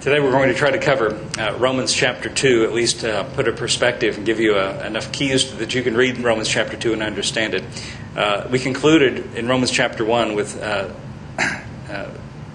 Today we're going to try to cover Romans chapter 2, at least put a perspective and give you enough keys that you can read Romans chapter 2 and understand it. We concluded in Romans chapter 1 with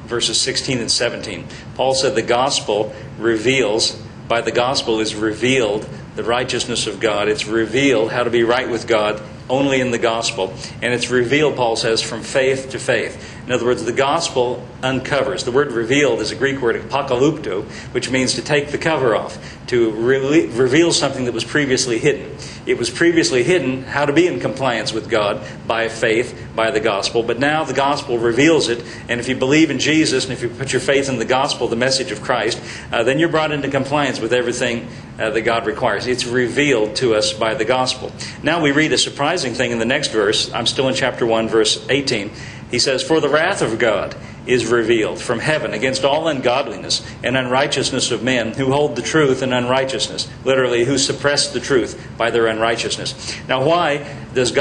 verses 16 and 17. Paul said the gospel reveals, by the gospel is revealed the righteousness of God. It's revealed how to be right with God only in the gospel. And it's revealed, Paul says, from faith to faith. In other words, the gospel uncovers. The word revealed is a Greek word, apokalypto, which means to take the cover off, to reveal something that was previously hidden. It was previously hidden how to be in compliance with God by faith, by the gospel. But now the gospel reveals it. And if you believe in Jesus and if you put your faith in the gospel, the message of Christ, then you're brought into compliance with everything that God requires. It's revealed to us by the gospel. Now we read a surprising thing in the next verse. I'm still in chapter 1, verse 18. He says, "For the wrath of God is revealed from heaven against all ungodliness and unrighteousness of men who hold the truth in unrighteousness." Literally, who suppress the truth by their unrighteousness. Now, why does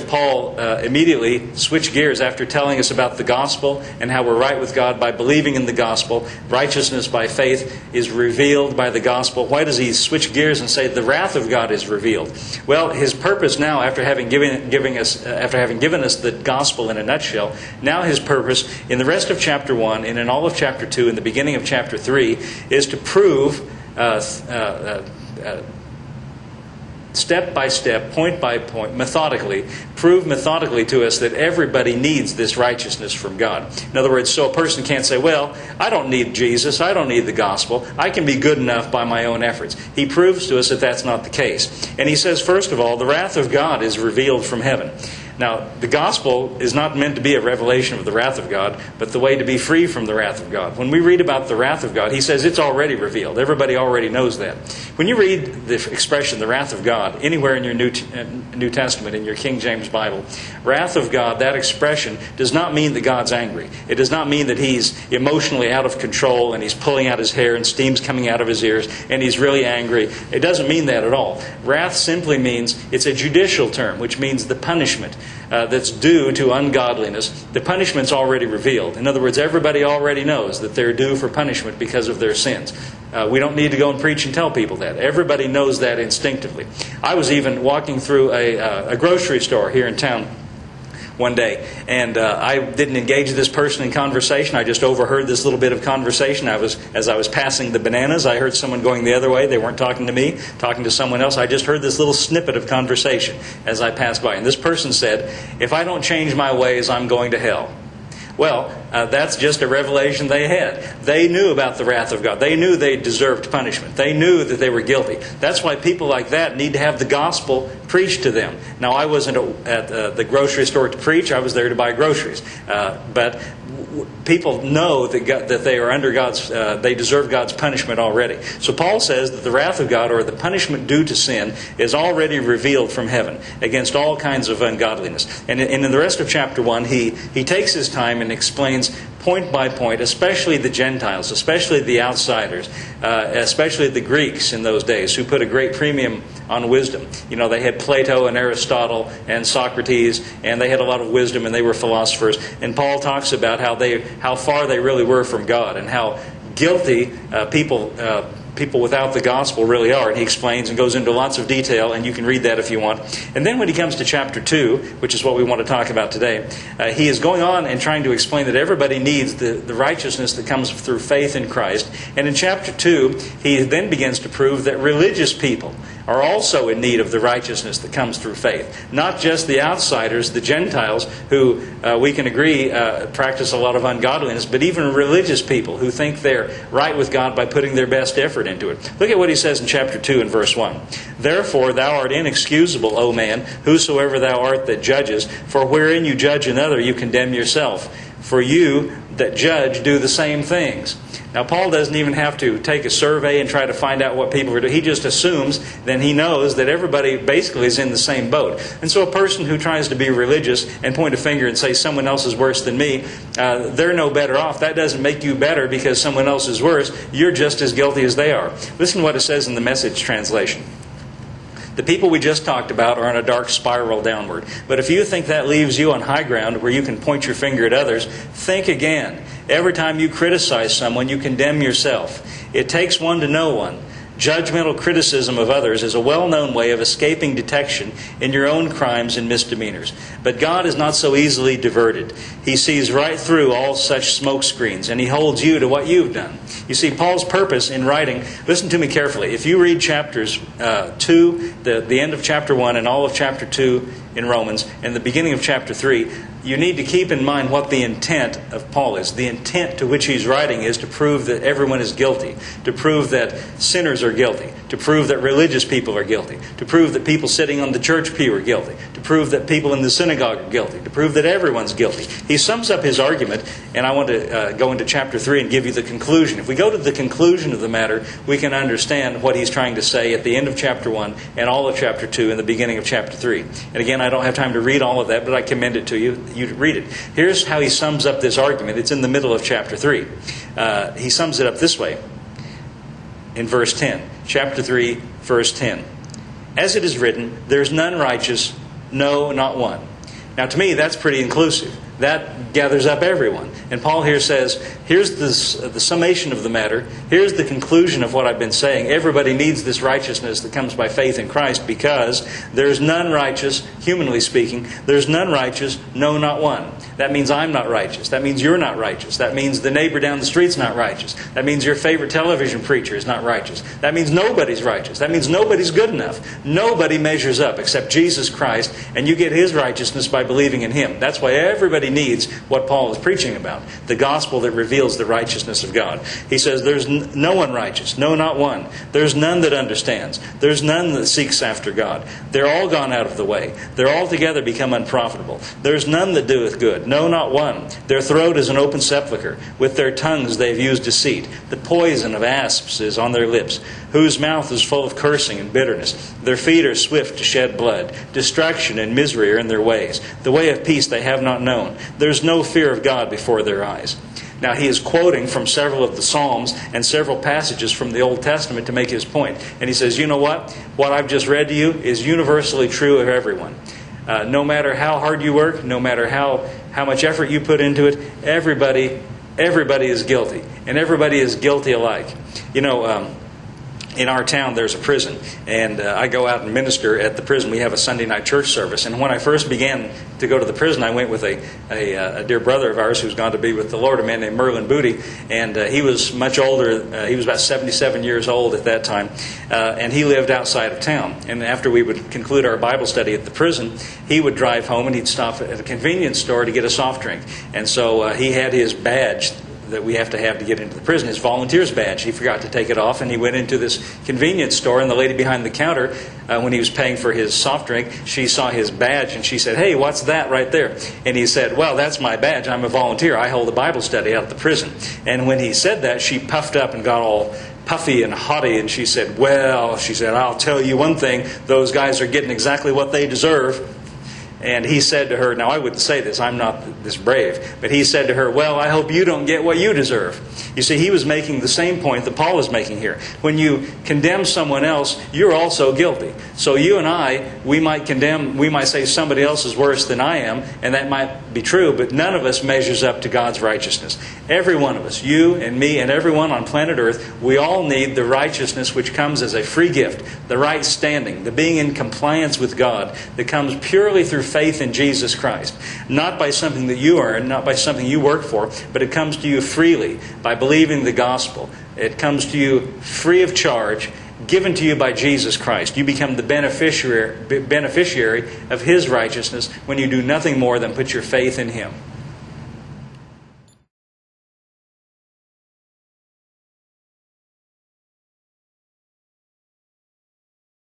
Paul immediately switch gears after telling us about the gospel and how we're right with God by believing in the gospel? Righteousness by faith is revealed by the gospel. Why does he switch gears and say the wrath of God is revealed? Well, his purpose now, after having given us the gospel in a nutshell, now his purpose in the rest of chapter 1 and in all of chapter 2 and the beginning of chapter 3 is to prove step by step, point by point, prove methodically to us that everybody needs this righteousness from God. In other words, so a person can't say, well, I don't need Jesus, I don't need the gospel, I can be good enough by my own efforts. He proves to us that that's not the case. And he says, first of all, the wrath of God is revealed from heaven. Now, the gospel is not meant to be a revelation of the wrath of God, but the way to be free from the wrath of God. When we read about the wrath of God, he says it's already revealed. Everybody already knows that. When you read the expression, the wrath of God, anywhere in your New Testament, in your King James Bible, wrath of God, that expression does not mean that God's angry. It does not mean that he's emotionally out of control and he's pulling out his hair and steam's coming out of his ears and he's really angry. It doesn't mean that at all. Wrath simply means, it's a judicial term, which means the punishment that's due to ungodliness. The punishment's already revealed. In other words, everybody already knows that they're due for punishment because of their sins. We don't need to go and preach and tell people that. Everybody knows that instinctively. I was even walking through a grocery store here in town one day, and I didn't engage this person in conversation. I just overheard this little bit of conversation. As I was passing the bananas, I heard someone going the other way. They weren't talking to me, talking to someone else. I just heard this little snippet of conversation as I passed by. And this person said, "If I don't change my ways, I'm going to hell." Well, that's just a revelation they had. They knew about the wrath of God. They knew they deserved punishment. They knew that they were guilty. That's why people like that need to have the gospel preached to them. Now, I wasn't at the grocery store to preach. I was there to buy groceries. But people know that they are under they deserve God's punishment already. So Paul says that the wrath of God, or the punishment due to sin, is already revealed from heaven against all kinds of ungodliness. And in the rest of chapter 1, he takes his time and explains point by point, especially the Gentiles, especially the outsiders, especially the Greeks in those days, who put a great premium on wisdom. You know, they had Plato and Aristotle and Socrates, and they had a lot of wisdom, and they were philosophers. And Paul talks about how far they really were from God, and how guilty people without the gospel really are. And he explains and goes into lots of detail, and you can read that if you want. And then when he comes to chapter 2, which is what we want to talk about today, he is going on and trying to explain that everybody needs the righteousness that comes through faith in Christ. And in chapter 2, he then begins to prove that religious people are also in need of the righteousness that comes through faith. Not just the outsiders, the Gentiles, who we can agree practice a lot of ungodliness, but even religious people who think they're right with God by putting their best effort into it. Look at what he says in chapter 2 and verse 1. "Therefore thou art inexcusable, O man, whosoever thou art that judges, for wherein you judge another, you condemn yourself. For you that judge do the same things." Now, Paul doesn't even have to take a survey and try to find out what people are doing. He just assumes, then he knows that everybody basically is in the same boat. And so a person who tries to be religious and point a finger and say someone else is worse than me, they're no better off. That doesn't make you better because someone else is worse. You're just as guilty as they are. Listen to what it says in the Message translation. The people we just talked about are on a dark spiral downward. But if you think that leaves you on high ground where you can point your finger at others, think again. Every time you criticize someone, you condemn yourself. It takes one to know one. Judgmental criticism of others is a well-known way of escaping detection in your own crimes and misdemeanors. But God is not so easily diverted. He sees right through all such smoke screens, and He holds you to what you've done. You see, Paul's purpose in writing, listen to me carefully. If you read chapters 2, the end of chapter 1 and all of chapter 2 in Romans, and the beginning of chapter 3, you need to keep in mind what the intent of Paul is. The intent to which he's writing is to prove that everyone is guilty, to prove that sinners are guilty, to prove that religious people are guilty, to prove that people sitting on the church pew are guilty, to prove that people in the synagogue are guilty, to prove that everyone's guilty. He sums up his argument, and I want to go into chapter 3 and give you the conclusion. If we go to the conclusion of the matter, we can understand what he's trying to say at the end of chapter 1 and all of chapter 2 and the beginning of chapter 3. And again, I don't have time to read all of that, but I commend it to you. You read it. Here's how he sums up this argument. It's in the middle of chapter 3. He sums it up this way in verse 10. Chapter 3, verse 10. As it is written, there is none righteous, no, not one. Now to me, that's pretty inclusive. That gathers up everyone. And Paul here says, here's the summation of the matter. Here's the conclusion of what I've been saying. Everybody needs this righteousness that comes by faith in Christ because there's none righteous, humanly speaking. There's none righteous, no, not one. That means I'm not righteous. That means you're not righteous. That means the neighbor down the street's not righteous. That means your favorite television preacher is not righteous. That means nobody's righteous. That means nobody's good enough. Nobody measures up except Jesus Christ, and you get His righteousness by believing in Him. That's why everybody needs what Paul is preaching about, the gospel that reveals the righteousness of God. He says, there's no one righteous, no, not one. There's none that understands. There's none that seeks after God. They're all gone out of the way. They're altogether become unprofitable. There's none that doeth good, no, not one. Their throat is an open sepulchre. With their tongues they've used deceit. The poison of asps is on their lips, whose mouth is full of cursing and bitterness. Their feet are swift to shed blood. Destruction and misery are in their ways. The way of peace they have not known. There's no fear of God before their eyes. Now he is quoting from several of the Psalms and several passages from the Old Testament to make his point. And he says, you know what? What I've just read to you is universally true of everyone. No matter how hard you work, no matter how much effort you put into it, everybody is guilty. And everybody is guilty alike. You know, in our town there's a prison, and I go out and minister at the prison. We have a Sunday night church service, and when I first began to go to the prison, I went with a dear brother of ours who's gone to be with the Lord, a man named Merlin Booty, and he was much older. He was about 77 years old at that time, and he lived outside of town. And after we would conclude our Bible study at the prison, he would drive home and he'd stop at a convenience store to get a soft drink. And so he had his badge that we have to get into the prison, his volunteer's badge. He forgot to take it off, and he went into this convenience store, and the lady behind the counter, when he was paying for his soft drink, she saw his badge, and she said, "Hey, what's that right there?" And he said, "Well, that's my badge. I'm a volunteer. I hold a Bible study out at the prison." And when he said that, she puffed up and got all puffy and haughty, and she said, "Well," she said, "I'll tell you one thing, those guys are getting exactly what they deserve." And he said to her, now I wouldn't say this, I'm not this brave, but he said to her, "Well, I hope you don't get what you deserve." You see, he was making the same point that Paul is making here. When you condemn someone else, you're also guilty. So you and I, we might say somebody else is worse than I am, and that might be true, but none of us measures up to God's righteousness. Every one of us, you and me and everyone on planet Earth, we all need the righteousness which comes as a free gift, the right standing, the being in compliance with God that comes purely through faith in Jesus Christ. Not by something that you earn, not by something you work for, but it comes to you freely by believing the gospel. It comes to you free of charge, given to you by Jesus Christ. You become the beneficiary of His righteousness when you do nothing more than put your faith in Him.